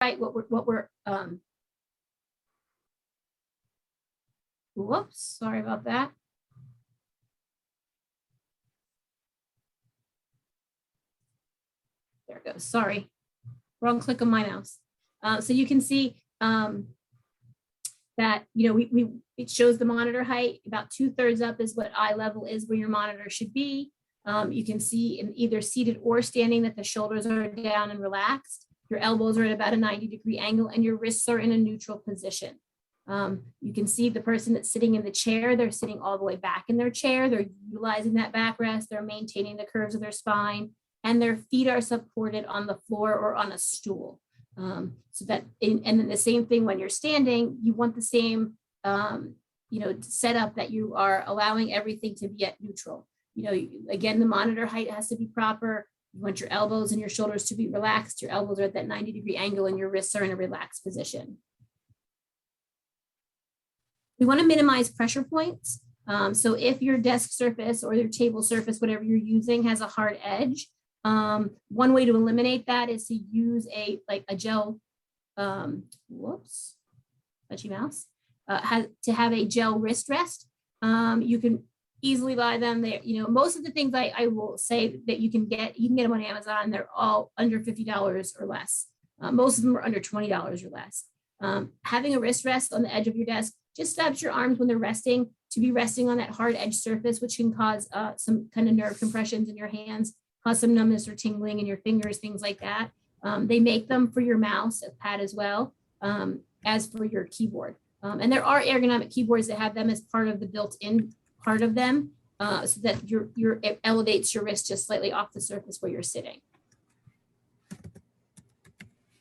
right, whoops, sorry about that. There it goes, sorry, wrong click on my mouse. So you can see that, you know, it shows the monitor height, about 2/3 up is what eye level is where your monitor should be. You can see in either seated or standing that the shoulders are down and relaxed. Your elbows are at about a 90-degree angle and your wrists are in a neutral position. You can see the person that's sitting in the chair, they're sitting all the way back in their chair. They're utilizing that backrest. They're maintaining the curves of their spine and their feet are supported on the floor or on a stool. So that, and then the same thing when you're standing, you want the same, you know, setup that you are allowing everything to be at neutral. You know, again, the monitor height has to be proper. You want your elbows and your shoulders to be relaxed. Your elbows are at that 90-degree angle and your wrists are in a relaxed position. We want to minimize pressure points. So if your desk surface or your table surface, whatever you're using, has a hard edge, one way to eliminate that is to use a gel, whoops, touchy mouse, to have a gel wrist rest. You can easily buy them there. You know, most of the things I will say that you can get them on Amazon. They're all under $50 or less. Most of them are under $20 or less. Having a wrist rest on the edge of your desk just stops your arms when they're resting to be resting on that hard edge surface, which can cause some kind of nerve compressions in your hands, cause some numbness or tingling in your fingers, things like that. They make them for your mouse pad as well as for your keyboard. And there are ergonomic keyboards that have them as part of the built-in part of them, so that it elevates your wrist just slightly off the surface where you're sitting.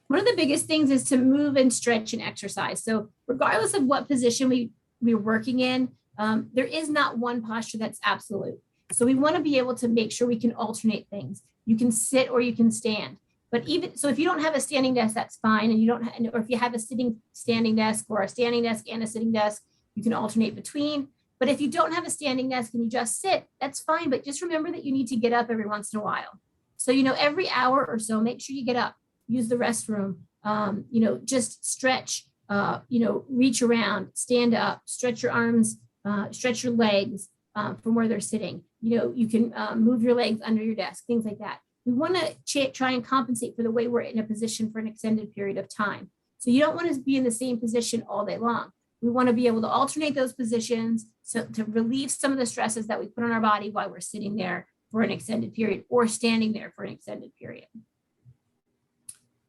One of the biggest things is to move and stretch and exercise. So regardless of what position we're working in, there is not one posture that's absolute. So we want to be able to make sure we can alternate things. You can sit or you can stand. But even so, if you don't have a standing desk, that's fine. And you don't, or if you have a standing desk or a standing desk and a sitting desk, you can alternate between. But if you don't have a standing desk and you just sit, that's fine. But just remember that you need to get up every once in a while. So, you know, every hour or so, make sure you get up, use the restroom, you know, just stretch, you know, reach around, stand up, stretch your arms, stretch your legs from where they're sitting. You know, you can move your legs under your desk, things like that. We want to try and compensate for the way we're in a position for an extended period of time. So you don't want to be in the same position all day long. We want to be able to alternate those positions so to relieve some of the stresses that we put on our body while we're sitting there for an extended period or standing there for an extended period.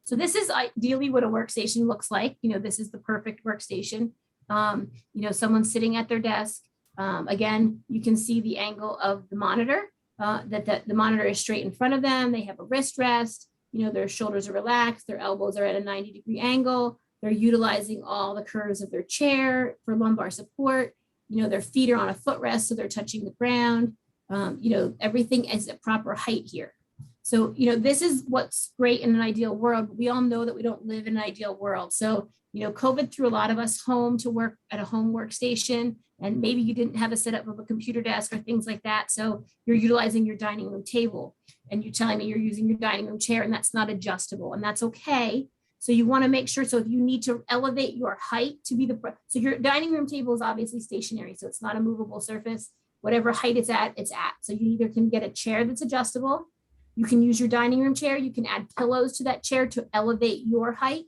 So this is ideally what a workstation looks like. You know, this is the perfect workstation. You know, someone's sitting at their desk. Again, you can see the angle of the monitor, that the monitor is straight in front of them. They have a wrist rest. You know, their shoulders are relaxed. Their elbows are at a 90-degree angle. They're utilizing all the curves of their chair for lumbar support. You know, their feet are on a footrest, so they're touching the ground. You know, everything is at proper height here. So, you know, this is what's great in an ideal world. But we all know that we don't live in an ideal world. So, you know, COVID threw a lot of us home to work at a home workstation, and maybe you didn't have a setup of a computer desk or things like that. So you're utilizing your dining room table and you're telling me you're using your dining room chair and that's not adjustable, and that's okay. So you want to make sure, so if you need to elevate your height to be so your dining room table is obviously stationary, so it's not a movable surface. Whatever height it's at, it's at. So you either can get a chair that's adjustable, you can use your dining room chair, you can add pillows to that chair to elevate your height,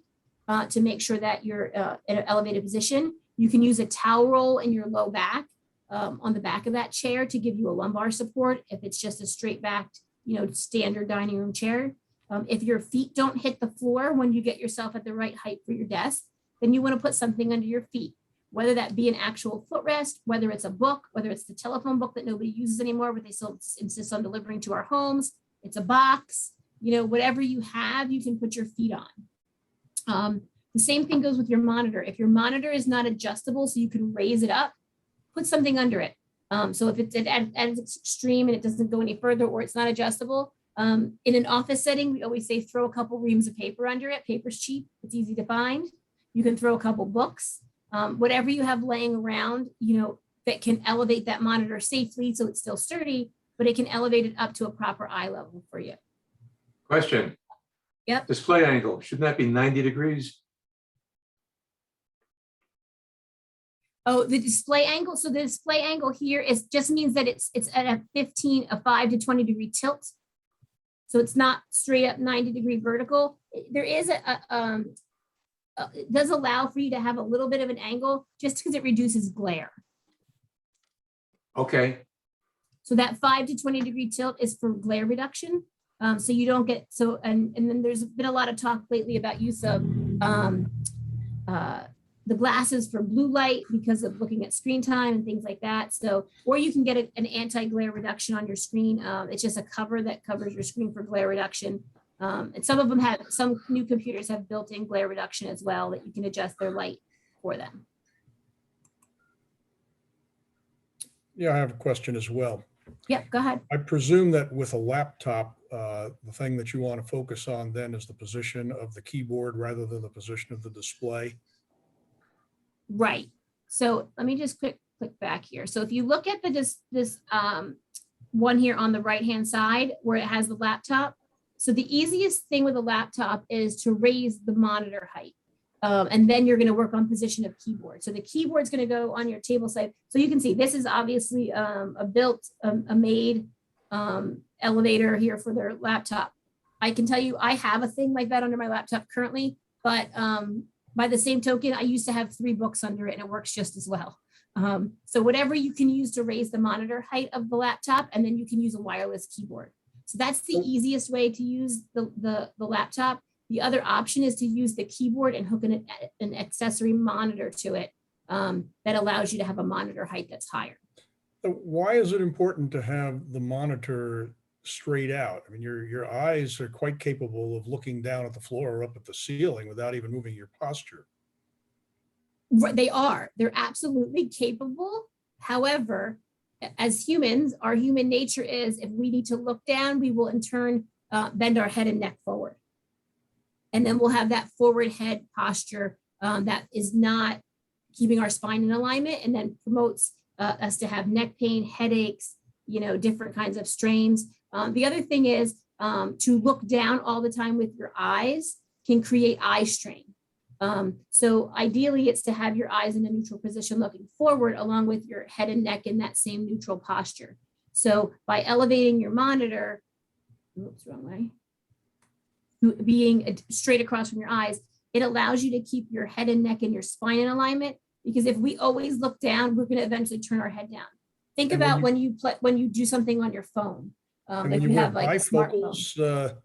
to make sure that you're in an elevated position. You can use a towel roll in your low back on the back of that chair to give you a lumbar support if it's just a straight backed, you know, standard dining room chair. If your feet don't hit the floor when you get yourself at the right height for your desk, then you want to put something under your feet, whether that be an actual footrest, whether it's a book, whether it's the telephone book that nobody uses anymore, but they still insist on delivering to our homes. It's a box, you know, whatever you have, you can put your feet on. The same thing goes with your monitor. If your monitor is not adjustable so you can raise it up, put something under it. So if it's at its extreme and it doesn't go any further or it's not adjustable, in an office setting, we always say throw a couple reams of paper under it. Paper's cheap, it's easy to find. You can throw a couple books, whatever you have laying around, you know, that can elevate that monitor safely so it's still sturdy, but it can elevate it up to a proper eye level for you. Question. Yep. Display angle, shouldn't that be 90 degrees? Oh, the display angle. So the display angle here is just means that it's at a 5 to 20 degree tilt. So it's not straight up 90-degree vertical. There is it does allow for you to have a little bit of an angle just because it reduces glare. Okay, So that 5 to 20 degree tilt is for glare reduction. So you don't get, so, and then there's been a lot of talk lately about use of the glasses for blue light because of looking at screen time and things like that. So, or you can get an anti-glare reduction on your screen. It's just a cover that covers your screen for glare reduction. And some new computers have built-in glare reduction as well that you can adjust their light for them. Yeah, I have a question as well. Yep, go ahead. I presume that with a laptop, the thing that you want to focus on then is the position of the keyboard rather than the position of the display. Right. So let me just click back here. So if you look at this one here on the right-hand side where it has the laptop. So the easiest thing with a laptop is to raise the monitor height. And then you're going to work on position of keyboard. So the keyboard's going to go on your table side. So you can see this is obviously a made elevator here for their laptop. I can tell you I have a thing like that under my laptop currently, but by the same token, I used to have 3 books under it and it works just as well. So whatever you can use to raise the monitor height of the laptop, and then you can use a wireless keyboard. So that's the easiest way to use the laptop. The other option is to use the keyboard and hook an accessory monitor to it that allows you to have a monitor height that's higher. So why is it important to have the monitor straight out? I mean, your eyes are quite capable of looking down at the floor or up at the ceiling without even moving your posture. They are. They're absolutely capable. However, as humans, our human nature is if we need to look down, we will in turn bend our head and neck forward. And then we'll have that forward head posture that is not keeping our spine in alignment and then promotes us to have neck pain, headaches, different kinds of strains. The other thing is to look down all the time with your eyes can create eye strain. So ideally it's to have your eyes in a neutral position looking forward along with your head and neck in that same neutral posture. So by elevating your monitor, oops, wrong way, being straight across from your eyes, it allows you to keep your head and neck and your spine in alignment, because if we always look down, we're going to eventually turn our head down. Think about when you do something on your phone. If you have like bifocals,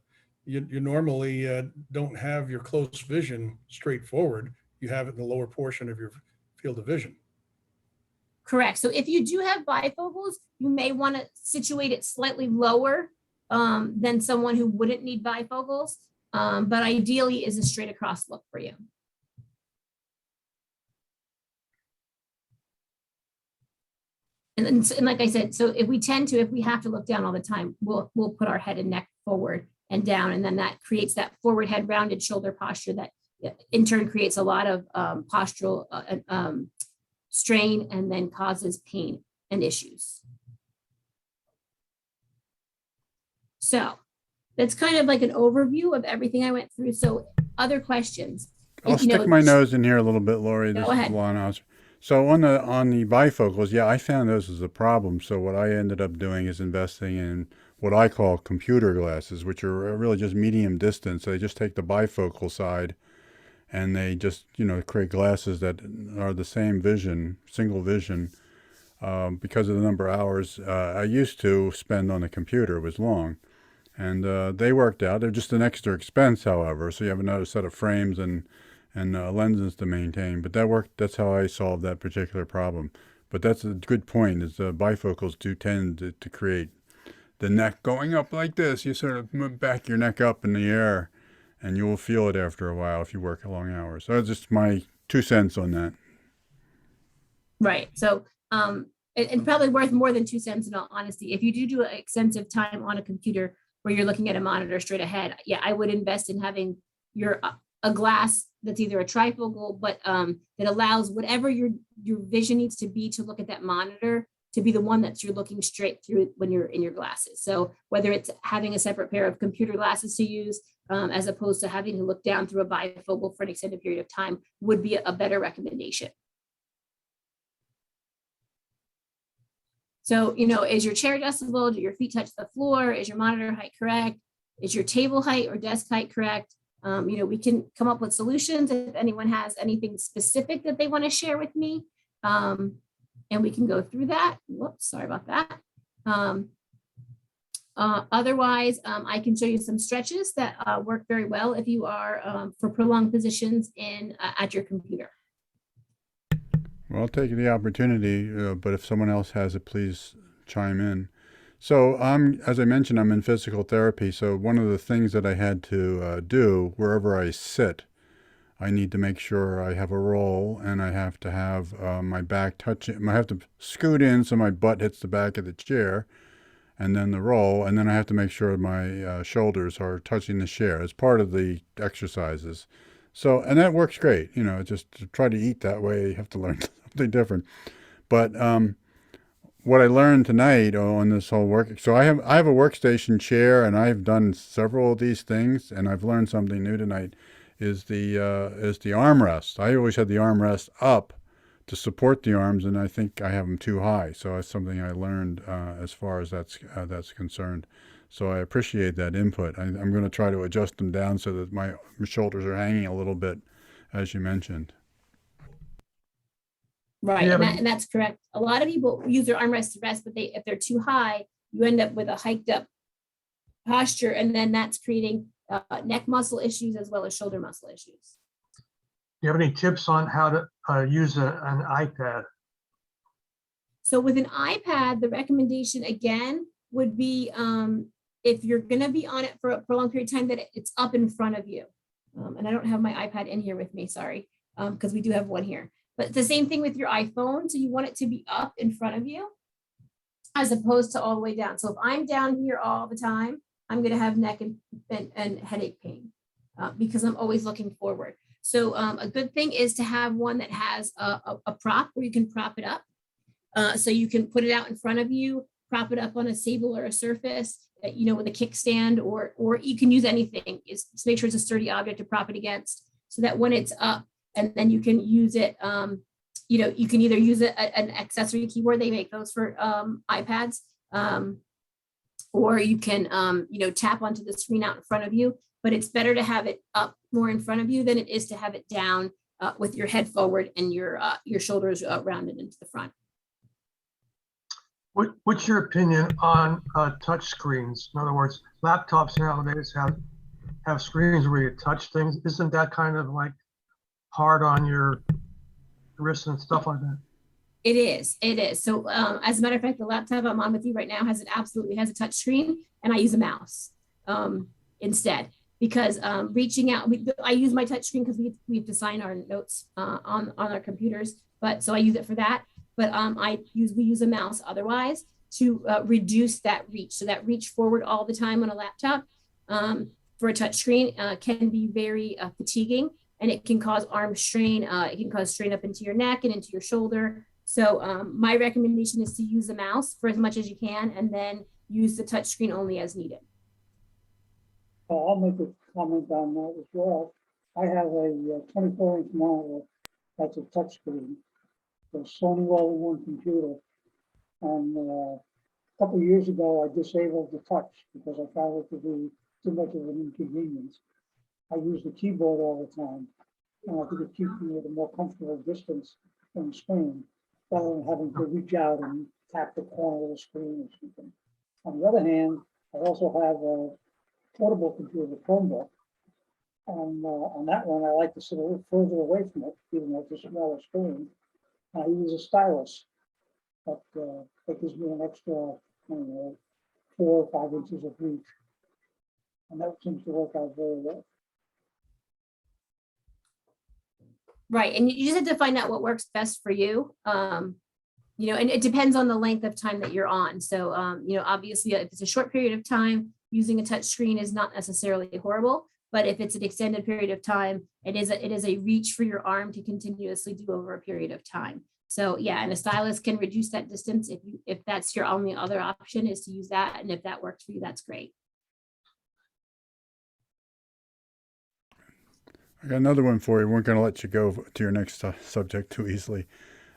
you normally don't have your close vision straight forward. You have it in the lower portion of your field of vision. Correct. So if you do have bifocals, you may want to situate it slightly lower than someone who wouldn't need bifocals, but ideally is a straight across look for you. And like I said, so if we have to look down all the time, we'll put our head and neck forward and down, and then that creates that forward head, rounded shoulder posture that in turn creates a lot of postural strain and then causes pain and issues. So that's kind of like an overview of everything I went through. So other questions? I'll stick my nose in here a little bit, Lori. Go ahead. So on the bifocals, yeah, I found those as a problem. So what I ended up doing is investing in what I call computer glasses, which are really just medium distance. They just take the bifocal side and they just, create glasses that are the same vision, single vision, because of the number of hours I used to spend on the computer was long. And they worked out. They're just an extra expense, however. So you have another set of frames and lenses to maintain. But that worked. That's how I solved that particular problem. But that's a good point, is bifocals do tend to create the neck going up like this. You sort of back your neck up in the air, and you will feel it after a while if you work long hours. So that's just my 2 cents on that. Right. So, and probably worth more than 2 cents in all honesty. If you do extensive time on a computer where you're looking at a monitor straight ahead, yeah, I would invest in having a glass that's either a trifocal, but that allows whatever your vision needs to be to look at that monitor to be the one that you're looking straight through when you're in your glasses. So whether it's having a separate pair of computer glasses to use, as opposed to having to look down through a bifocal for an extended period of time would be a better recommendation. So, is your chair adjustable? Do your feet touch the floor? Is your monitor height correct? Is your table height or desk height correct? We can come up with solutions if anyone has anything specific that they want to share with me. And we can go through that. Whoops, sorry about that. Otherwise, I can show you some stretches that work very well if you are for prolonged positions at your computer. Well, I'll take the opportunity, but if someone else has it, please chime in. So as I mentioned, I'm in physical therapy. So one of the things that I had to do wherever I sit, I need to make sure I have a roll, and I have to have my back touching. I have to scoot in so my butt hits the back of the chair, and then the roll, and then I have to make sure my shoulders are touching the chair as part of the exercises. So, and that works great. Just to try to eat that way, you have to learn something different. But what I learned tonight on this whole work, so I have a workstation chair, and I've done several of these things, and I've learned something new tonight. Is the armrest. I always had the armrest up to support the arms, and I think I have them too high. So that's something I learned as far as that's concerned. So I appreciate that input. I'm going to try to adjust them down so that my shoulders are hanging a little bit, as you mentioned. Right, and that's correct. A lot of people use their armrest to rest, but if they're too high, you end up with a hiked up posture, and then that's creating neck muscle issues as well as shoulder muscle issues. Do you have any tips on how to use an iPad? So with an iPad, the recommendation again would be if you're going to be on it for a prolonged period of time, that it's up in front of you. And I don't have my iPad in here with me, sorry, because we do have one here. But it's the same thing with your iPhone. So you want it to be up in front of you as opposed to all the way down. So if I'm down here all the time, I'm going to have neck and headache pain because I'm always looking forward. So a good thing is to have one that has a prop where you can prop it up. So you can put it out in front of you, prop it up on a table or a surface, with a kickstand, or you can use anything. Just make sure it's a sturdy object to prop it against, so that when it's up, and then you can use it. You can either use an accessory keyboard. They make those for iPads. Or you can, tap onto the screen out in front of you, but it's better to have it up more in front of you than it is to have it down with your head forward and your shoulders rounded into the front. What's your opinion on touch screens? In other words, laptops nowadays have screens where you touch things. Isn't that kind of like hard on your wrists and stuff like that? It is. So as a matter of fact, the laptop I'm on with you right now absolutely has a touch screen, and I use a mouse instead, because reaching out, I use my touch screen because we've designed our notes on our computers, but so I use it for that. But we use a mouse otherwise to reduce that reach. So that reach forward all the time on a laptop for a touch screen can be very fatiguing, and it can cause arm strain. It can cause strain up into your neck and into your shoulder. So my recommendation is to use the mouse for as much as you can, and then use the touch screen only as needed. I'll make a comment on that as well. I have a 24-inch monitor that's a touch screen. A Sony all-in-one computer. And a couple of years ago, I disabled the touch because I found it to be too much of an inconvenience. I use the keyboard all the time, and I think it keeps me at a more comfortable distance from the screen, rather than having to reach out and tap the corner of the screen or something. On the other hand, I also have a portable computer, a Chromebook, and on that one, I like to sit a little further away from it, even though it's a smaller screen. I use a stylus, but that gives me an extra, 4 or 5 inches of reach, and that seems to work out very well. Right, and you just have to find out what works best for you. And it depends on the length of time that you're on. So, obviously, if it's a short period of time, using a touch screen is not necessarily horrible. But if it's an extended period of time, it is a reach for your arm to continuously do over a period of time. So yeah, and a stylus can reduce that distance if that's your only other option is to use that. And if that works for you, that's great. I got another one for you. We're going to let you go to your next subject too easily.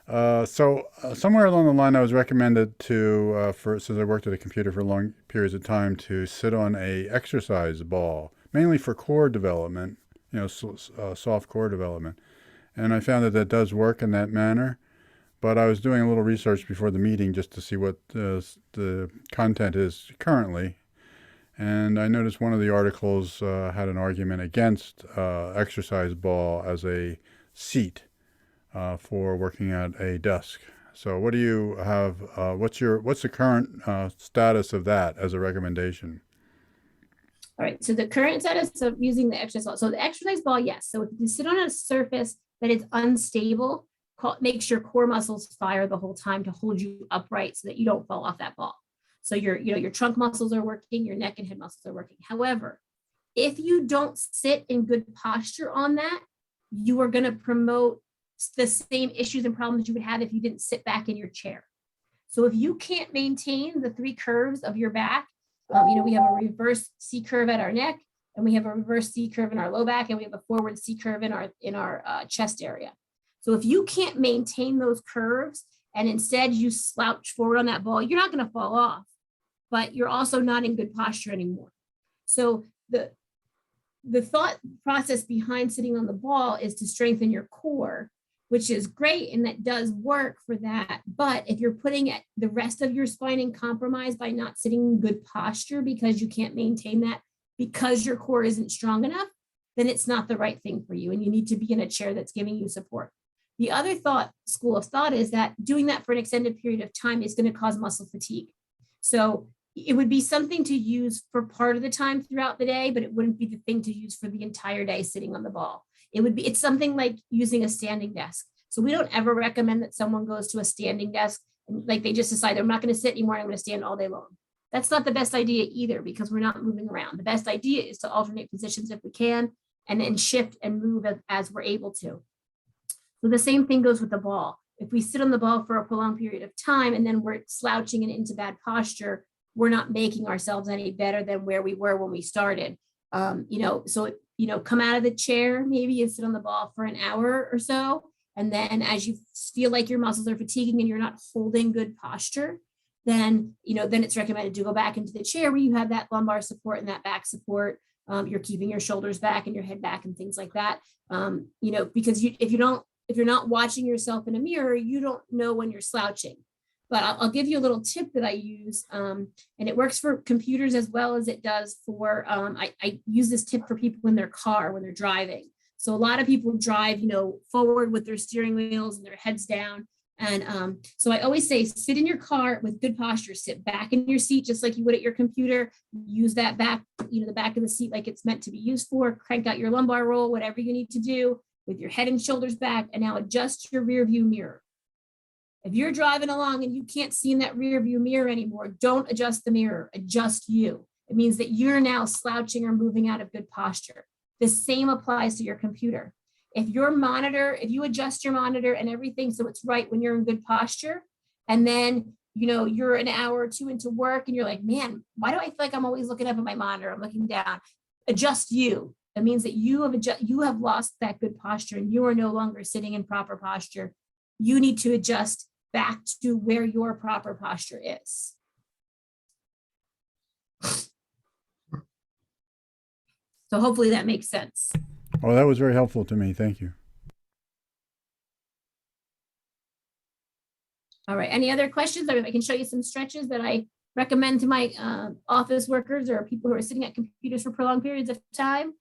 Somewhere along the line, I was recommended to, since I worked at a computer for long periods of time, to sit on a exercise ball, mainly for core development, soft core development. And I found that that does work in that manner. But I was doing a little research before the meeting just to see what the content is currently. And I noticed one of the articles had an argument against exercise ball as a seat for working at a desk. So what do you have, what's the current status of that as a recommendation? All right, so the current status of using the exercise ball. So the exercise ball, yes. So if you sit on a surface that is unstable, make your core muscles fire the whole time to hold you upright so that you don't fall off that ball. So your trunk muscles are working, your neck and head muscles are working. However, if you don't sit in good posture on that, you are going to promote the same issues and problems you would have if you didn't sit back in your chair. So if you can't maintain the 3 curves of your back, we have a reverse C curve at our neck, and we have a reverse C curve in our low back, and we have a forward C curve in our chest area. So if you can't maintain those curves and instead you slouch forward on that ball, you're not going to fall off, but you're also not in good posture anymore. So the thought process behind sitting on the ball is to strengthen your core, which is great, and that does work for that. But if you're putting the rest of your spine in compromise by not sitting in good posture because you can't maintain that because your core isn't strong enough, then it's not the right thing for you, and you need to be in a chair that's giving you support. The other school of thought is that doing that for an extended period of time is going to cause muscle fatigue. So it would be something to use for part of the time throughout the day, but it wouldn't be the thing to use for the entire day sitting on the ball. It's something like using a standing desk. So we don't ever recommend that someone goes to a standing desk and like they just decide I'm not going to sit anymore, I'm going to stand all day long. That's not the best idea either, because we're not moving around. The best idea is to alternate positions if we can, and then shift and move as we're able to. So the same thing goes with the ball. If we sit on the ball for a prolonged period of time and then we're slouching and into bad posture, we're not making ourselves any better than where we were when we started. Come out of the chair maybe and sit on the ball for an hour or so. And then as you feel like your muscles are fatiguing and you're not holding good posture, then it's recommended to go back into the chair where you have that lumbar support and that back support. You're keeping your shoulders back and your head back and things like that. Because if you're not watching yourself in a mirror, you don't know when you're slouching. But I'll give you a little tip that I use, and it works for computers as well as it does for, I use this tip for people in their car when they're driving. So a lot of people drive, forward with their steering wheels and their heads down. And so I always say, sit in your car with good posture, sit back in your seat, just like you would at your computer, use that back, the back of the seat like it's meant to be used for, crank out your lumbar roll, whatever you need to do with your head and shoulders back, and now adjust your rear view mirror. If you're driving along and you can't see in that rear view mirror anymore, don't adjust the mirror, adjust you. It means that you're now slouching or moving out of good posture. The same applies to your computer. If you adjust your monitor and everything so it's right when you're in good posture, and then you're an hour or two into work and you're like, man, why do I feel like I'm always looking up at my monitor? I'm looking down. Adjust you. That means that you have lost that good posture and you are no longer sitting in proper posture. You need to adjust back to where your proper posture is. So hopefully that makes sense. Oh, that was very helpful to me. Thank you. All right. Any other questions? I can show you some stretches that I recommend to my office workers or people who are sitting at computers for prolonged periods of time.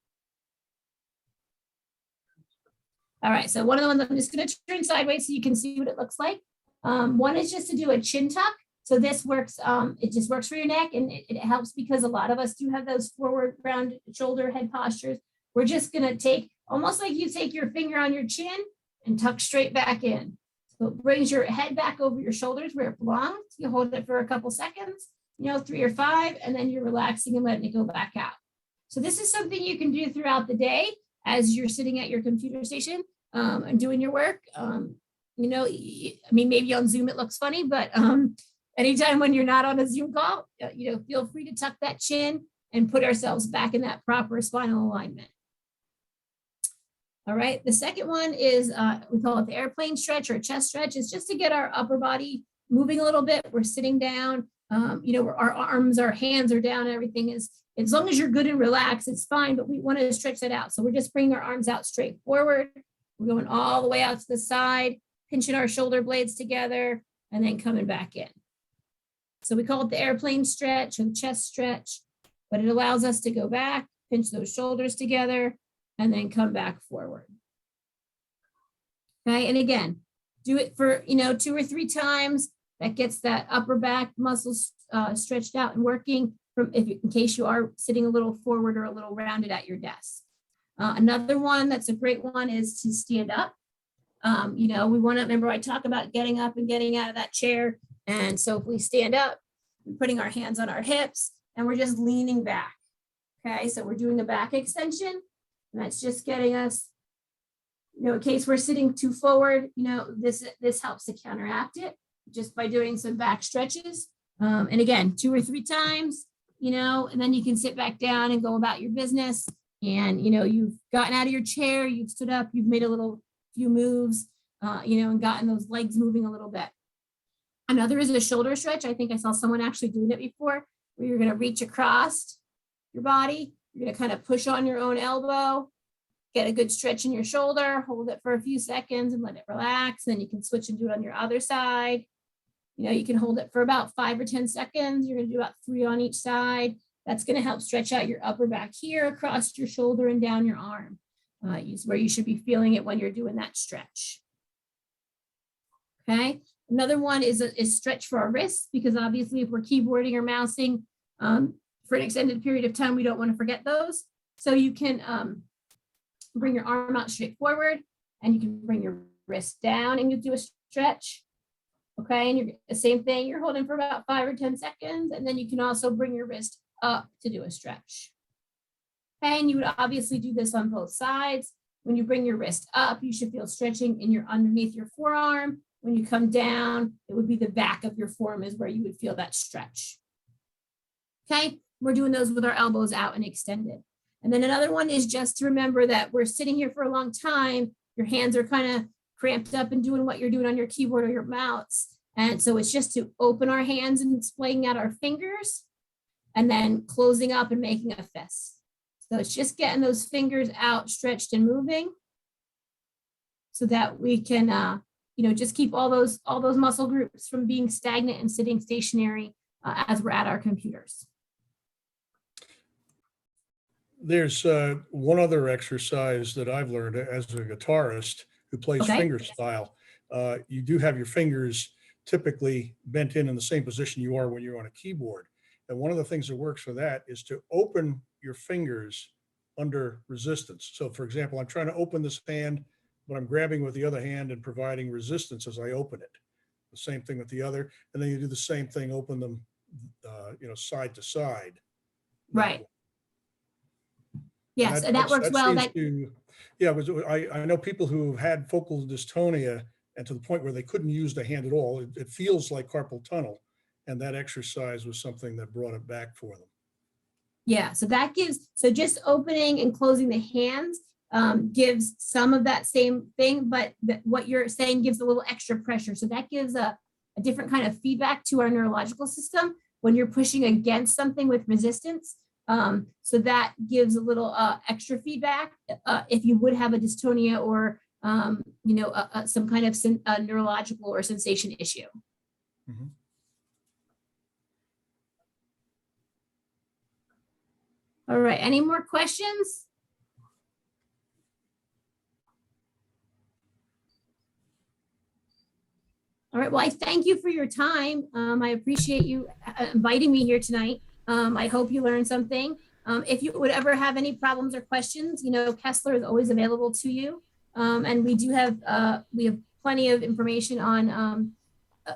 All right. So one of the ones I'm just going to turn sideways so you can see what it looks like. One is just to do a chin tuck. So this works, it just works for your neck, and it helps because a lot of us do have those forward round shoulder head postures. We're just going to take, almost like you take your finger on your chin and tuck straight back in. So it brings your head back over your shoulders where it belongs. You hold it for a couple seconds, 3 or 5, and then you're relaxing and letting it go back out. So this is something you can do throughout the day as you're sitting at your computer station and doing your work. I mean, maybe on Zoom it looks funny, but anytime when you're not on a Zoom call, feel free to tuck that chin and put ourselves back in that proper spinal alignment. All right, the second one is, we call it the airplane stretch or chest stretch. It's just to get our upper body moving a little bit. We're sitting down, our arms, our hands are down, everything is, as long as you're good and relaxed, it's fine, but we want to stretch that out. So we're just bringing our arms out straight forward. We're going all the way out to the side, pinching our shoulder blades together, and then coming back in. So we call it the airplane stretch or the chest stretch, but it allows us to go back, pinch those shoulders together, and then come back forward. Okay, and again, do it for 2 or 3 times. That gets that upper back muscles stretched out and working in case you are sitting a little forward or a little rounded at your desk. Another one that's a great one is to stand up. We want to remember I talk about getting up and getting out of that chair. And so if we stand up, we're putting our hands on our hips and we're just leaning back. Okay, so we're doing a back extension. And that's just getting us, in case we're sitting too forward, this helps to counteract it just by doing some back stretches. And again, 2 or 3 times, and then you can sit back down and go about your business. And, you've gotten out of your chair, you've stood up, you've made a few moves, and gotten those legs moving a little bit. Another is a shoulder stretch. I think I saw someone actually doing it before, where you're going to reach across your body. You're going to kind of push on your own elbow, get a good stretch in your shoulder, hold it for a few seconds and let it relax. Then you can switch and do it on your other side. You can hold it for about 5 or 10 seconds. You're going to do about 3 on each side. That's going to help stretch out your upper back here across your shoulder and down your arm, where you should be feeling it when you're doing that stretch. Okay. Another one is stretch for our wrists, because obviously if we're keyboarding or mousing for an extended period of time, we don't want to forget those. So you can bring your arm out straight forward and you can bring your wrist down and you do a stretch. Okay, and you're the same thing, you're holding for about 5 or 10 seconds, and then you can also bring your wrist up to do a stretch. Okay, and you would obviously do this on both sides. When you bring your wrist up, you should feel stretching in your underneath your forearm. When you come down, it would be the back of your forearm is where you would feel that stretch. Okay, we're doing those with our elbows out and extended. And then another one is just to remember that we're sitting here for a long time. Your hands are kind of cramped up and doing what you're doing on your keyboard or your mouse. And so it's just to open our hands and splaying out our fingers and then closing up and making a fist. So it's just getting those fingers out, stretched and moving so that we can, just keep all those muscle groups from being stagnant and sitting stationary as we're at our computers. There's one other exercise that I've learned as a guitarist who plays finger style. You do have your fingers typically bent in the same position you are when you're on a keyboard. And one of the things that works for that is to open your fingers under resistance. So for example, I'm trying to open this hand, but I'm grabbing with the other hand and providing resistance as I open it. The same thing with the other. And then you do the same thing, open them, side to side. Right. Yes, and that works well. I know people who had focal dystonia and to the point where they couldn't use the hand at all. It feels like carpal tunnel. And that exercise was something that brought it back for them. Yeah, so just opening and closing the hands gives some of that same thing, but what you're saying gives a little extra pressure. So that gives a different kind of feedback to our neurological system when you're pushing against something with resistance. So that gives a little extra feedback if you would have a dystonia or some kind of neurological or sensation issue. Mm-hmm. All right, any more questions? All right, well, I thank you for your time. I appreciate you inviting me here tonight. I hope you learned something. If you would ever have any problems or questions, Kessler is always available to you. And we have plenty of information on,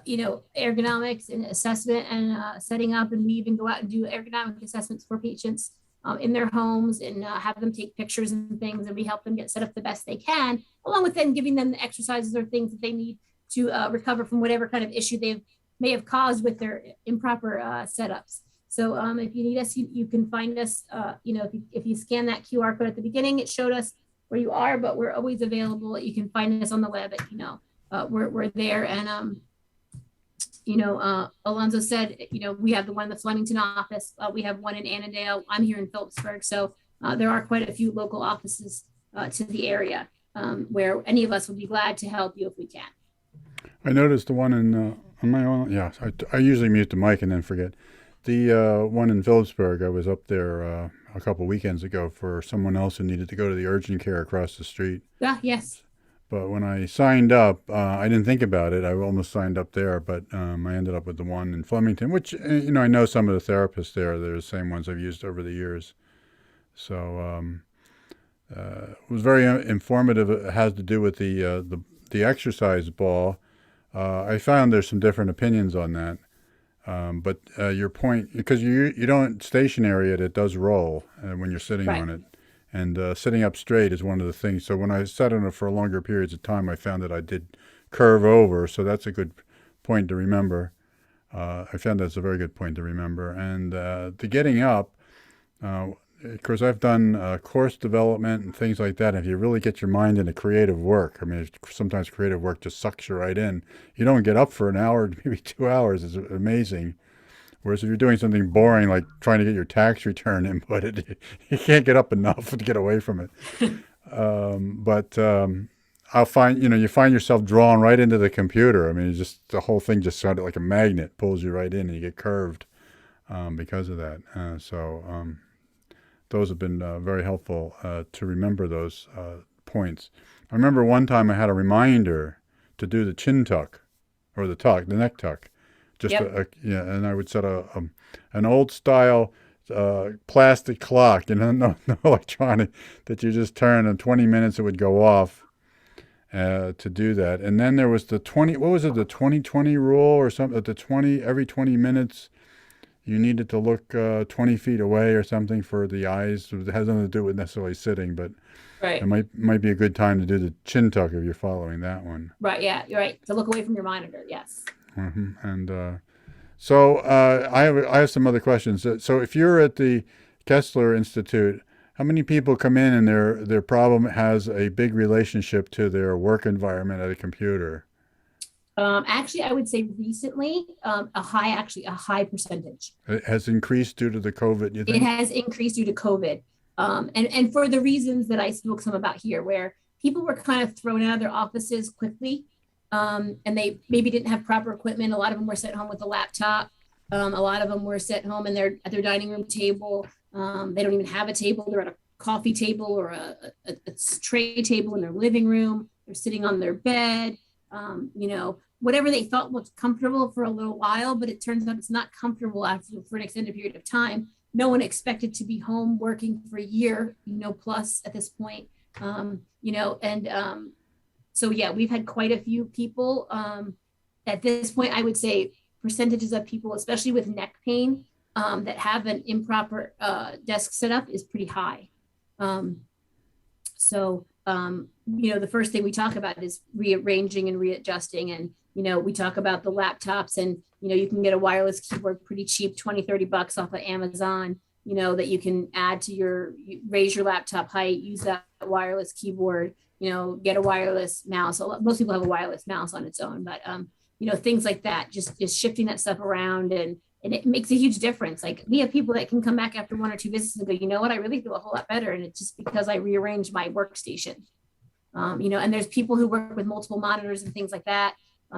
ergonomics and assessment and setting up. And we even go out and do ergonomic assessments for patients in their homes and have them take pictures and things. And we help them get set up the best they can, along with then giving them the exercises or things that they need recover from whatever kind of issue they may have caused with their improper setups. So if you need us, you can find us. If you scan that QR code at the beginning, it showed us where you are, but we're always available. You can find us on the web. We're there. And Alonzo said, we have the one in the Flemington office. We have one in Annandale. I'm here in Phillipsburg. So there are quite a few local offices to the area where any of us would be glad to help you if we can. I noticed the one on my own. Yeah, I usually mute the mic and then forget. The one in Phillipsburg, I was up there a couple weekends ago for someone else who needed to go to the urgent care across the street. Yes. But when I signed up, I didn't think about it. I almost signed up there, but I ended up with the one in Flemington, which, I know some of the therapists there. They're the same ones I've used over the years. So it was very informative. It has to do with the exercise ball. I found there's some different opinions on that. But your point, because you don't stationary it does roll when you're sitting Right. on it. And sitting up straight is one of the things. So when I sat on it for longer periods of time, I found that I did curve over. So that's a good point to remember. I found that's a very good point to remember. And the getting up, of course, I've done course development and things like that. If you really get your mind into creative work, I mean, sometimes creative work just sucks you right in. You don't get up for an hour, maybe 2 hours. It's amazing. Whereas if you're doing something boring, like trying to get your tax return inputted, you can't get up enough to get away from it. But I'll find, you find yourself drawn right into the computer. I mean, the whole thing just sounded like a magnet, pulls you right in and you get curved because of that. Those have been very helpful to remember those points. I remember one time I had a reminder to do the chin tuck or the neck tuck. Yep. And I would set an old style plastic clock, no electronic, that you just turn in 20 minutes it would go off to do that. And then there was the 20/20 rule or something. At every 20 minutes you needed to look 20 feet away or something for the eyes. It has nothing to do with necessarily sitting, but Right. it might be a good time to do the chin tuck if you're following that one. Right. Yeah, you're right. To look away from your monitor. Yes. Mm-hmm. And so I have some other questions. So if you're at the Kessler Institute, how many people come in and their problem has a big relationship to their work environment at a computer? Actually, I would say recently, a high percentage. It has increased due to the COVID, you It think? has increased due to COVID. And for the reasons that I spoke some about here, where people were kind of thrown out of their offices quickly. And they maybe didn't have proper equipment. A lot of them were sent home with a laptop. A lot of them were sent home and they're at their dining room table. They don't even have a table. They're at a coffee table or a tray table in their living room. They're sitting on their bed. Whatever they thought was comfortable for a little while, but it turns out it's not comfortable for an extended period of time. No one expected to be home working for a year, plus at this point, so yeah, we've had quite a few people at this point. I would say percentages of people, especially with neck pain, that have an improper desk setup is pretty high. The first thing we talk about is rearranging and readjusting. And, we talk about the laptops and, you can get a wireless keyboard pretty cheap, $20-$30 off of Amazon, that you can add to raise your laptop height, use that wireless keyboard, get a wireless mouse. Most people have a wireless mouse on its own, but, things like that, just shifting that stuff around and it makes a huge difference. Like we have people that can come back after 1 or 2 visits and go, you know what, I really feel a whole lot better. And it's just because I rearranged my workstation. And there's people who work with multiple monitors and things like that.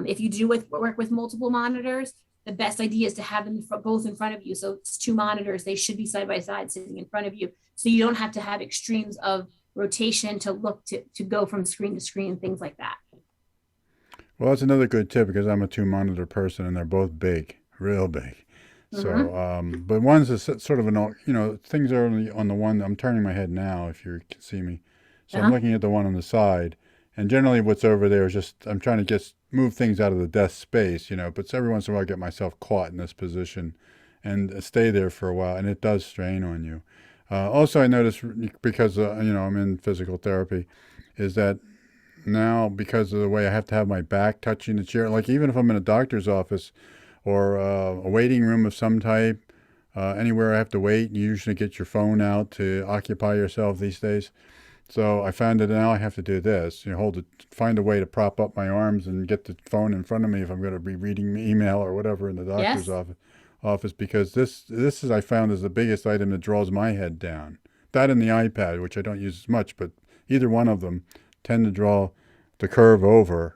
If you do work with multiple monitors, the best idea is to have them both in front of you. So it's 2 monitors. They should be side by side sitting in front of you. So you don't have to have extremes of rotation to look to go from screen to screen, things like that. Well, that's another good tip because I'm a 2-monitor person and they're both big, real big. So, but one's sort of things are on the one. I'm turning my head now if you can see me. So I'm looking at the one on the side, and generally what's over there is just I'm trying to move things out of the desk space, But every once in a while I get myself caught in this position, and stay there for a while, and it does strain on you. Also, I noticed because I'm in physical therapy, is that now because of the way I have to have my back touching the chair. Like even if I'm in a doctor's office or a waiting room of some type, anywhere I have to wait, you usually get your phone out to occupy yourself these days. So I found that now I have to do this. Find a way to prop up my arms and get the phone in front of me if I'm going to be reading email or whatever in the doctor's Yes. office, because this is I found is the biggest item that draws my head down. That and the iPad, which I don't use as much, but either one of them tend to draw the curve over,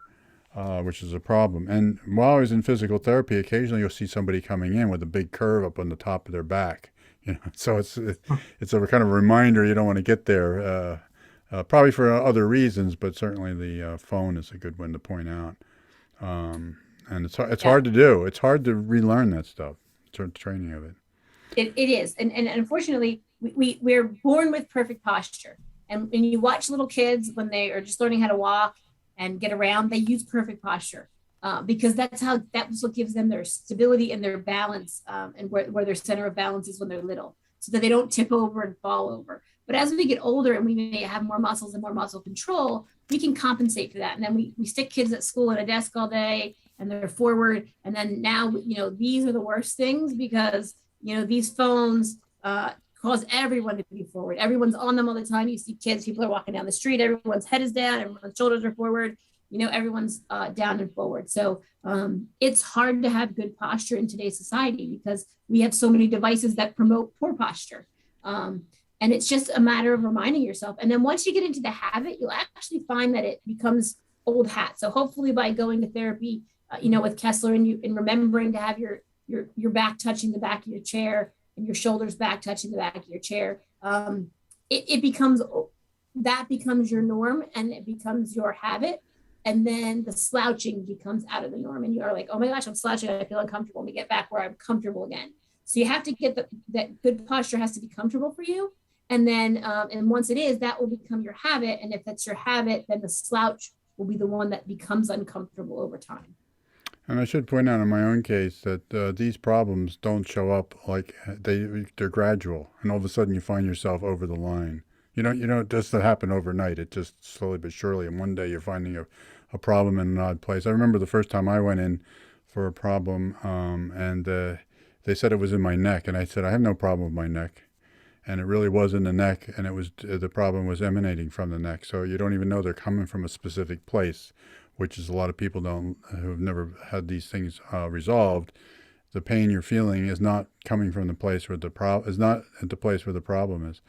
which is a problem. And while I was in physical therapy, occasionally you'll see somebody coming in with a big curve up on the top of their back. So it's a kind of reminder you don't want to get there. Probably for other reasons, but certainly the phone is a good one to point out. And it's hard to do. It's hard to relearn that stuff. Training of it. It is. And unfortunately, we're born with perfect posture. And when you watch little kids when they are just learning how to walk and get around, they use perfect posture because that's what gives them their stability and their balance and where their center of balance is when they're little, so that they don't tip over and fall over. But as we get older and we may have more muscles and more muscle control, we can compensate for that. And then we stick kids at school at a desk all day and they're forward. And then now, these are the worst things because, these phones cause everyone to be forward. Everyone's on them all the time. You see kids, people are walking down the street, everyone's head is down, everyone's shoulders are forward, everyone's down and forward. So it's hard to have good posture in today's society because we have so many devices that promote poor posture. And it's just a matter of reminding yourself. And then once you get into the habit, you'll actually find that it becomes old hat. So hopefully by going to therapy, with Kessler and remembering to have your back touching the back of your chair and your shoulders back touching the back of your chair, it becomes your norm and it becomes your habit. And then the slouching becomes out of the norm. And you're like, oh my gosh, I'm slouching. I feel uncomfortable. Let me get back where I'm comfortable again. So you have to get that good posture has to be comfortable for you. And then, and once it is, that will become your habit. And if that's your habit, then the slouch will be the one that becomes uncomfortable over time. And I should point out in my own case that these problems don't show up like they're gradual, and all of a sudden you find yourself over the line. It doesn't happen overnight. It just slowly but surely, and one day you're finding a problem in an odd place. I remember the first time I went in for a problem, and they said it was in my neck, and I said I have no problem with my neck. And it really was in the neck, and the problem was emanating from the neck. So you don't even know they're coming from a specific place, which is a lot of people who've never had these things resolved. The pain you're feeling is not coming from the place where is not at the place where the problem is.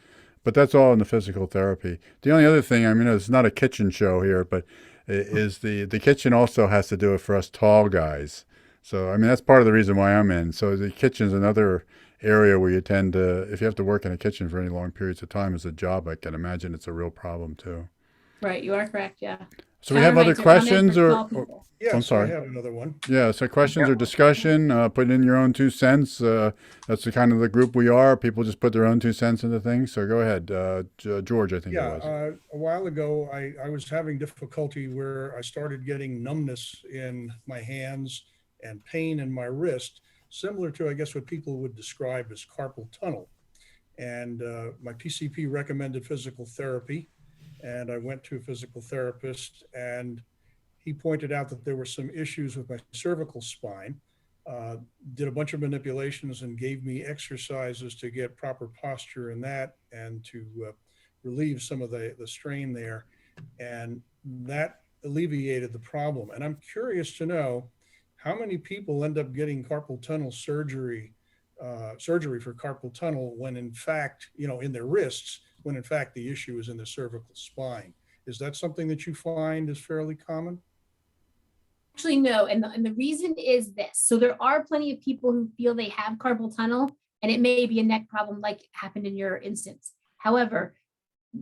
But that's all in the physical therapy. The only other thing, it's not a kitchen show here, but is the kitchen also has to do it for us tall guys. So that's part of the reason why I'm in. So the kitchen's another area where you tend to, if you have to work in a kitchen for any long periods of time as a job, I can imagine it's a real problem too. Right, you are correct, yeah. So we have other questions or Yes, I'm sorry. I have another one. Yeah, so questions or discussion, put in your own 2 cents. That's the kind of the group we are. People just put their own 2 cents into things. So go ahead, George, I think it was. A while ago, I was having difficulty where I started getting numbness in my hands and pain in my wrist, similar to, I guess, what people would describe as carpal tunnel. And my PCP recommended physical therapy. And I went to a physical therapist and he pointed out that there were some issues with my cervical spine, did a bunch of manipulations and gave me exercises to get proper posture in that and to relieve some of the strain there. And that alleviated the problem. And I'm curious to know how many people end up getting carpal tunnel surgery for carpal tunnel when in fact, in their wrists, when in fact the issue is in the cervical spine. Is that something that you find is fairly common? Actually, no. And the reason is this. So there are plenty of people who feel they have carpal tunnel and it may be a neck problem like happened in your instance. However,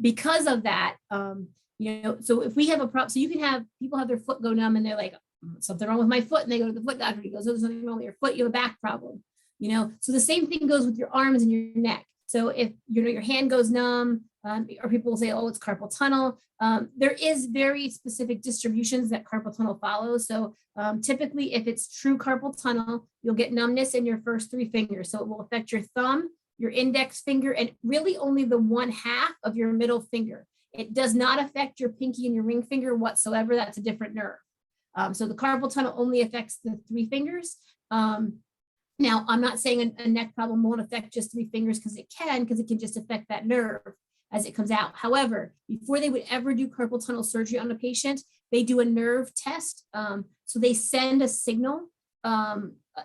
because of that, so if we have a problem, so you can have people have their foot go numb and they're like, something wrong with my foot. And they go to the foot doctor. He goes, oh, there's something wrong with your foot. You have a back problem, So the same thing goes with your arms and your neck. So if your hand goes numb, or people will say, oh, it's carpal tunnel. There is very specific distributions that carpal tunnel follows. So typically, if it's true carpal tunnel, you'll get numbness in your first 3 fingers. So it will affect your thumb, your index finger, and really only the 1/2 of your middle finger. It does not affect your pinky and your ring finger whatsoever. That's a different nerve. So the carpal tunnel only affects the 3 fingers. Now, I'm not saying a neck problem won't affect just 3 fingers, because it can just affect that nerve as it comes out. However, before they would ever do carpal tunnel surgery on a patient, they do a nerve test. So they send a signal.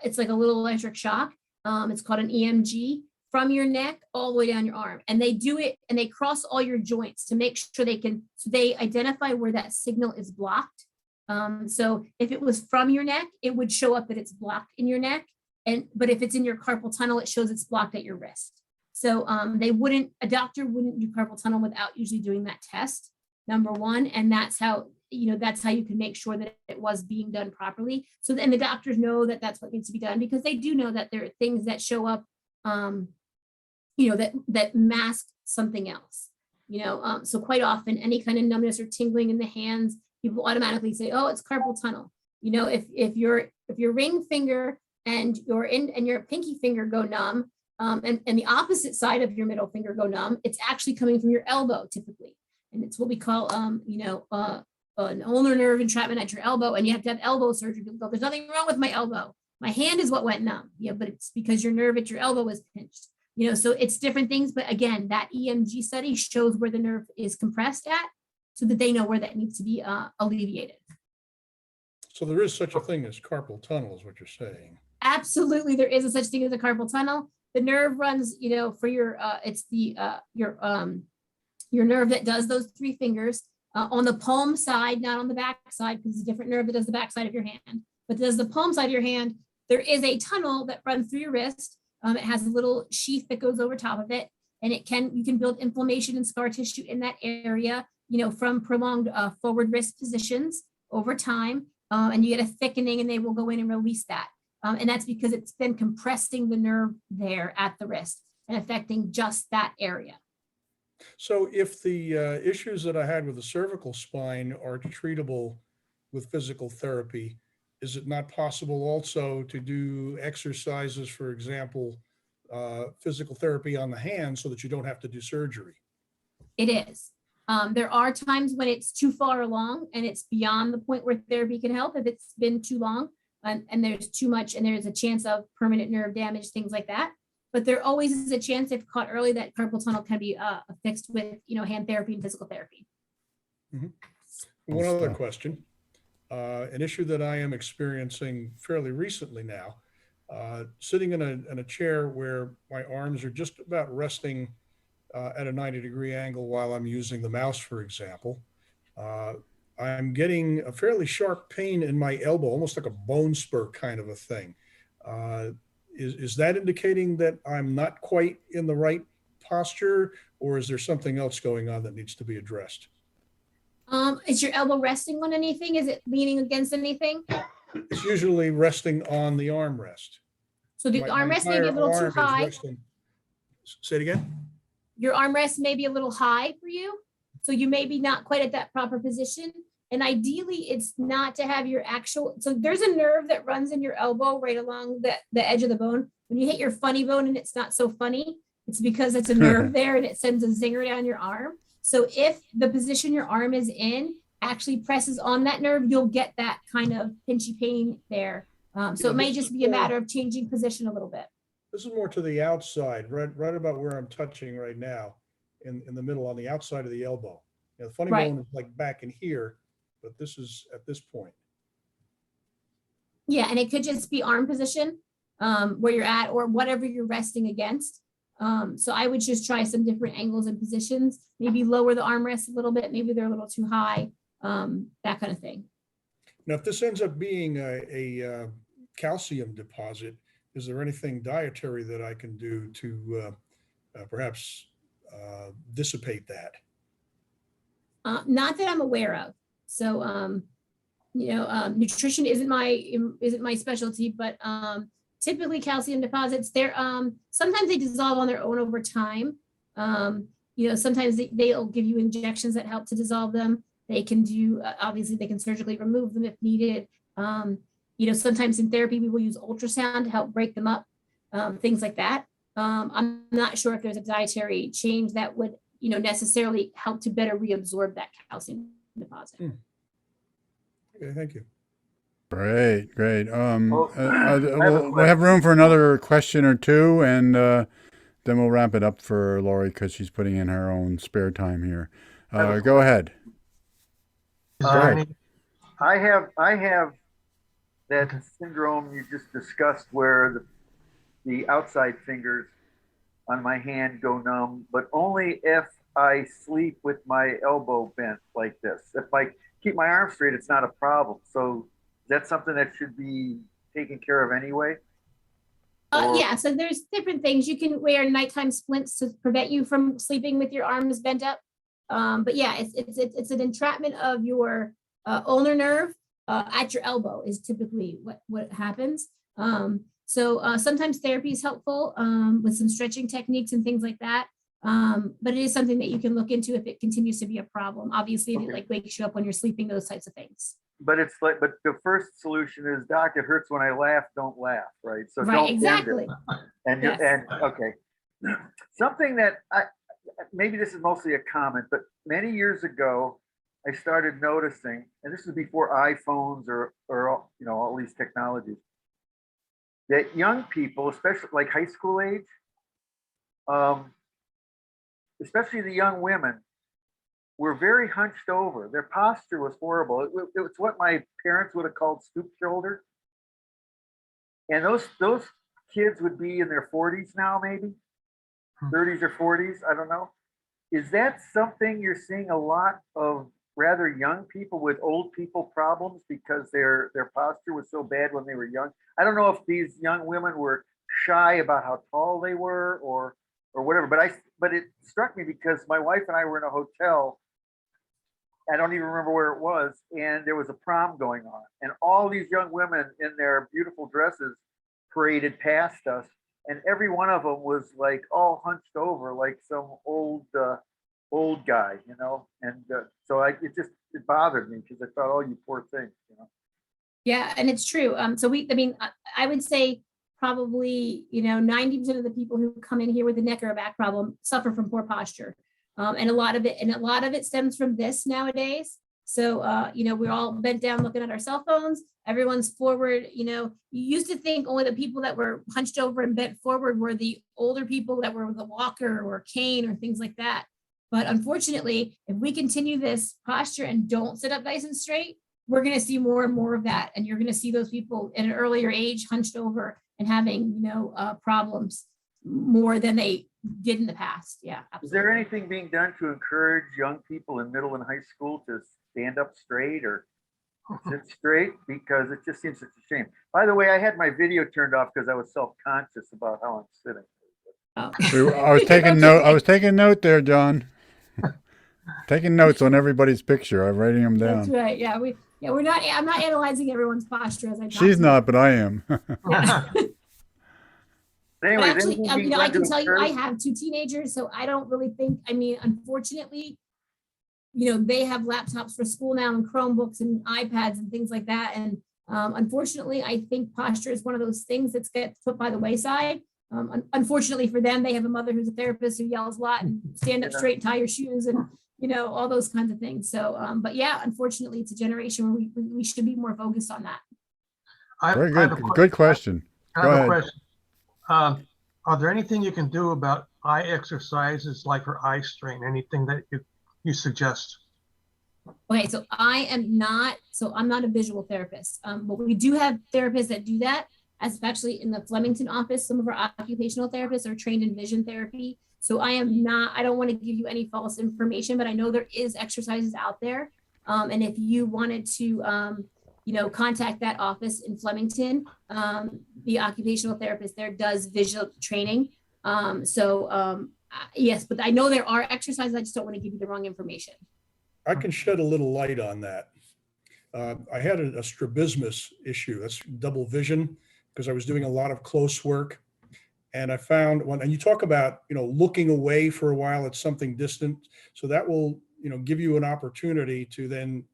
It's like a little electric shock. It's called an EMG, from your neck all the way down your arm. And they do it, and they cross all your joints to make sure they identify where that signal is blocked. So if it was from your neck, it would show up that it's blocked in your neck. But if it's in your carpal tunnel, it shows it's blocked at your wrist. So a doctor wouldn't do carpal tunnel without usually doing that test, number one. And that's how you can make sure that it was being done properly. So then the doctors know that that's what needs to be done, because they do know that there are things that show up, that mask something else. So quite often, any kind of numbness or tingling in the hands, people automatically say, oh, it's carpal tunnel. If your ring finger and your pinky finger go numb, and the opposite side of your middle finger go numb, it's actually coming from your elbow typically. And it's what we call, an ulnar nerve entrapment at your elbow, and you have to have elbow surgery. People go, there's nothing wrong with my elbow. My hand is what went numb. Yeah, but it's because your nerve at your elbow was pinched. So it's different things. But again, that EMG study shows where the nerve is compressed at, so that they know where that needs to be alleviated. So there is such a thing as carpal tunnel, is what you're saying. Absolutely, there is a such thing as a carpal tunnel. The nerve runs, for your your nerve that does those 3 fingers on the palm side, not on the back side, because it's a different nerve that does the back side of your hand. But does the palm side of your hand, there is a tunnel that runs through your wrist. It has a little sheath that goes over top of it, and you can build inflammation and scar tissue in that area, from prolonged forward wrist positions over time, and you get a thickening, and they will go in and release that. And that's because it's been compressing the nerve there at the wrist and affecting just that area. So if the issues that I had with the cervical spine are treatable with physical therapy, is it not possible also to do exercises, for example, physical therapy on the hands, so that you don't have to do surgery? It is. There are times when it's too far along and it's beyond the point where therapy can help, if it's been too long and there's too much, and there's a chance of permanent nerve damage, things like that. But there always is a chance, if caught early, that carpal tunnel can be fixed with hand therapy and physical therapy. Mm-hmm. One other question. An issue that I am experiencing fairly recently now, sitting in a chair where my arms are just about resting at a 90-degree angle while I'm using the mouse, for example. I'm getting a fairly sharp pain in my elbow, almost like a bone spur kind of a thing. Is that indicating that I'm not quite in the right posture, or is there something else going on that needs to be addressed? Is your elbow resting on anything? Is it leaning against anything? It's usually resting on the armrest. So the armrest may be a little too high. Say it again. Your armrest may be a little high for you. So you may be not quite at that proper position. And ideally, it's not to have your so there's a nerve that runs in your elbow right along the edge of the bone. When you hit your funny bone and it's not so funny, it's because it's a nerve there and it sends a zinger down your arm. So if the position your arm is in actually presses on that nerve, you'll get that kind of pinchy pain there. So it may just be a matter of changing position a little bit. This is more to the outside, right about where I'm touching right now, in the middle, on the outside of the elbow. The funny bone is like back in here, but this is at this point. Yeah, and it could just be arm position where you're at, or whatever you're resting against. So I would just try some different angles and positions, maybe lower the armrest a little bit, maybe they're a little too high, that kind of thing. Now, if this ends up being a calcium deposit, is there anything dietary that I can do to perhaps dissipate that? Not that I'm aware of. So, nutrition isn't my specialty, but typically calcium deposits, sometimes they dissolve on their own over time. Sometimes they'll give you injections that help to dissolve them. They can do, obviously they can surgically remove them if needed. Sometimes in therapy, we will use ultrasound to help break them up, things like that. I'm not sure if there's a dietary change that would necessarily help to better reabsorb that calcium deposit. Okay, thank you. Great, great. Well, We'll have room for another question or two, and then we'll wrap it up for Lori because she's putting in her own spare time here. Go ahead. Is Go there ahead. any, I have that syndrome you just discussed where the outside fingers on my hand go numb, but only if I sleep with my elbow bent like this. If I keep my arm straight, it's not a problem. So is that something that should be taken care of anyway? Yeah, so there's different things. You can wear nighttime splints to prevent you from sleeping with your arms bent up. But yeah, it's an entrapment of your ulnar nerve at your elbow is typically what happens. So sometimes therapy is helpful with some stretching techniques and things like that. But it is something that you can look into if it continues to be a problem. Obviously, if it like wakes you up when you're sleeping, those types of things. But it's like, but the first solution is, doc, it hurts when I laugh, don't laugh, right? So Right, don't bend exactly. it. And Yes. okay. Something that maybe this is mostly a comment, but many years ago, I started noticing, and this is before iPhones or all these technologies, that young people, especially like high school age, especially the young women, were very hunched over. Their posture was horrible. It was what my parents would have called stoop shoulder. And those kids would be in their 40s now, maybe 30s or 40s. I don't know. Is that something you're seeing a lot of rather young people with old people problems because their posture was so bad when they were young? I don't know if these young women were shy about how tall they were or whatever, but it struck me because my wife and I were in a hotel. I don't even remember where it was, and there was a prom going on, and all these young women in their beautiful dresses paraded past us, and every one of them was like all hunched over like some old guy, and so it bothered me because I thought, oh, you poor thing. Yeah, and it's true. So I would say probably 90% of the people who come in here with a neck or a back problem suffer from poor posture. And a lot of it stems from this nowadays. So, we're all bent down looking at our cell phones. Everyone's forward. You used to think only the people that were hunched over and bent forward were the older people that were with a walker or cane or things like that. But unfortunately, if we continue this posture and don't sit up nice and straight, we're going to see more and more of that. And you're going to see those people at an earlier age hunched over and having, problems more than they did in the past. Yeah, absolutely. Is there anything being done to encourage young people in middle and high school to stand up straight or sit straight? Because it just seems such a shame. By the way, I had my video turned off because I was self-conscious about how I'm sitting. Oh. I was taking note. I was taking note there, John. Taking notes on everybody's picture. I'm writing them down. That's right. Yeah, we're not. I'm not analyzing everyone's posture as I talk. She's not, but I am. Yeah. But anyways, Actually, anything being I done can to tell you, I encourage- have 2 teenagers, so I don't really think. Unfortunately, they have laptops for school now and Chromebooks and iPads and things like that. And unfortunately, I think posture is one of those things that's gets put by the wayside. Unfortunately for them, they have a mother who's a therapist who yells a lot and stand up straight, tie your shoes, and all those kinds of things. So, but yeah, unfortunately, it's a generation where we should be more focused on that. Very good. Good question. I have a question. Are there anything you can do about eye exercises, like for eye strain? Anything that you suggest? Okay, so I'm not a visual therapist, but we do have therapists that do that, especially in the Flemington office. Some of our occupational therapists are trained in vision therapy. So I don't want to give you any false information, but I know there is exercises out there. And if you wanted to, contact that office in Flemington, the occupational therapist there does visual training. Yes, but I know there are exercises. I just don't want to give you the wrong information. I can shed a little light on that. I had a strabismus issue. That's double vision because I was doing a lot of close work. And I found and you talk about, looking away for a while at something distant. So that will, give you an opportunity to then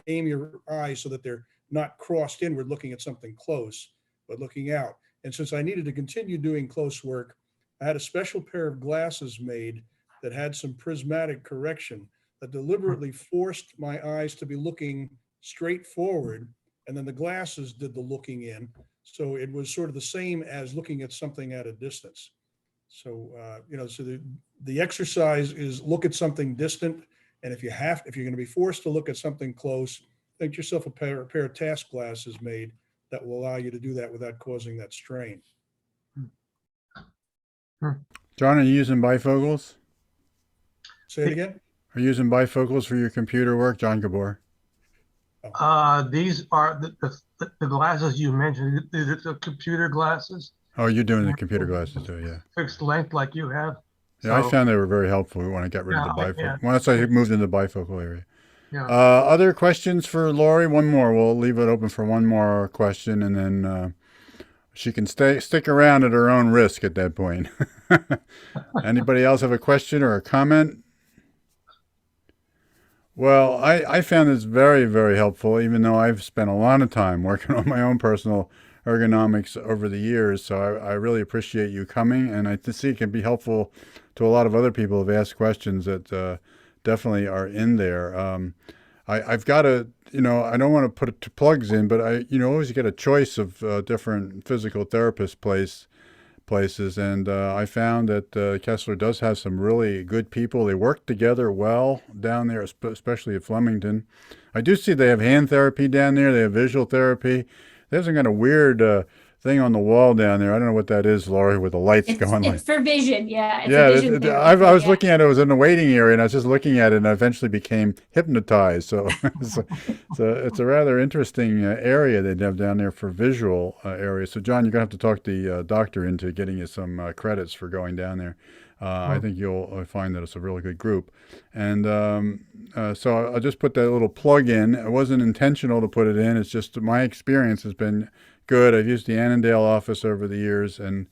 aim your eyes so that they're not crossed inward looking at something close, but looking out. And since I needed to continue doing close work, I had a special pair of glasses made that had some prismatic correction that deliberately forced my eyes to be looking straight forward. And then the glasses did the looking in. So it was sort of the same as looking at something at a distance. So, so the exercise is look at something distant. And if you're going to be forced to look at something close, get yourself a pair of task glasses made that will allow you to do that without causing that strain. John, are you using bifocals? Say it again. Are you using bifocals for your computer work, John Gabor? These are the glasses you mentioned, the computer glasses. Oh, you're doing the computer glasses too, yeah. Fixed length like you have. Yeah, I So, found they were very helpful when I got rid of the yeah, bifocal. Once I moved into the bifocal area. yeah. Other questions for Lori? One more. We'll leave it open for one more question, and then she can stick around at her own risk at that point. Anybody else have a question or a comment? Well, I found this very, very helpful, even though I've spent a lot of time working on my own personal ergonomics over the years. So I really appreciate you coming, and I see it can be helpful to a lot of other people who've asked questions that definitely are in there. I've got I don't want to put plugs in, but I always get a choice of different physical therapist places, and I found that Kessler does have some really good people. They work together well down there, especially at Flemington. I do see they have hand therapy down there. They have visual therapy. They have some kind of weird thing on the wall down there. I don't know what that is, Laurie, with the lights going. It's for vision. Yeah. It's Yeah, a vision therapy, I was looking at it. I was in the waiting area, and I was just looking at it, and I eventually became hypnotized. So it's a rather interesting area they have down there for visual areas. So, John, you're going to have to talk the doctor into getting you some credits for going down there. I think you'll find that it's a really good group. And so I'll just put that little plug in. It wasn't intentional to put it in. It's just my experience has been good. I've used the Annandale office over the years, and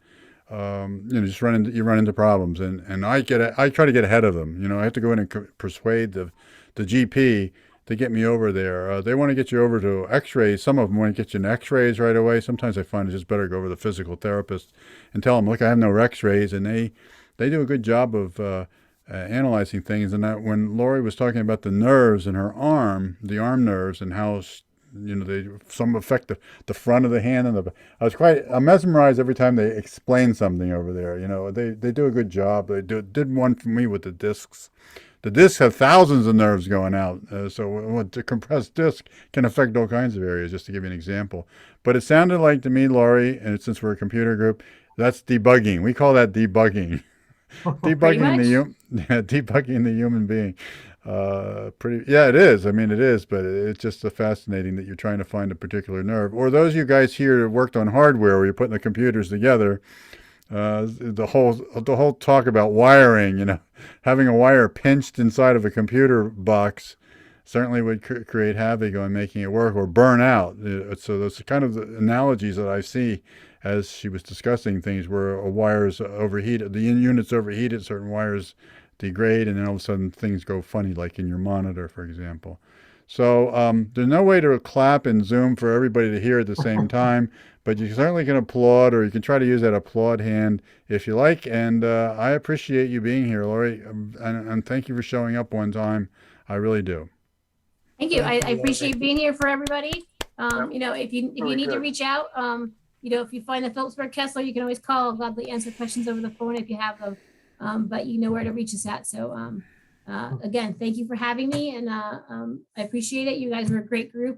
just run into problems, and I try to get ahead of them. I have to go in and persuade the GP to get me over there. They want to get you over to X-rays. Some of them want to get you in X-rays right away. Sometimes I find it's just better to go over to the physical therapist and tell them, look, I have no X-rays, and they do a good job of analyzing things. And when Lori was talking about the nerves in her arm, the arm nerves, and how some affect the front of the hand, and I'm mesmerized every time they explain something over there. They do a good job. They did one for me with the discs. The discs have thousands of nerves going out, so the compressed disc can affect all kinds of areas, just to give you an example. But it sounded like to me, Laurie, and since we're a computer group, that's debugging. We call that debugging. Debugging the human being. It is. I mean, it is, but it's just fascinating that you're trying to find a particular nerve. Or those of you guys here who worked on hardware where you're putting the computers together, the whole talk about wiring, having a wire pinched inside of a computer box certainly would create havoc on making it work or burn out. So those are kind of the analogies that I see as she was discussing things where wires overheat, the units overheated, certain wires degrade, and then all of a sudden things go funny, like in your monitor, for example. So there's no way to clap in Zoom for everybody to hear at the same time, but you certainly can applaud, or you can try to use that applaud hand if you like. And I appreciate you being here, Lori, and thank you for showing up one time. I really do. Thank you. I appreciate being here for everybody. If you need to reach out, if you find the Phillipsburg Kessler, you can always call. I'll gladly answer questions over the phone if you have them. But you know where to reach us at. So again, thank you for having me, and I appreciate it. You guys were a great group.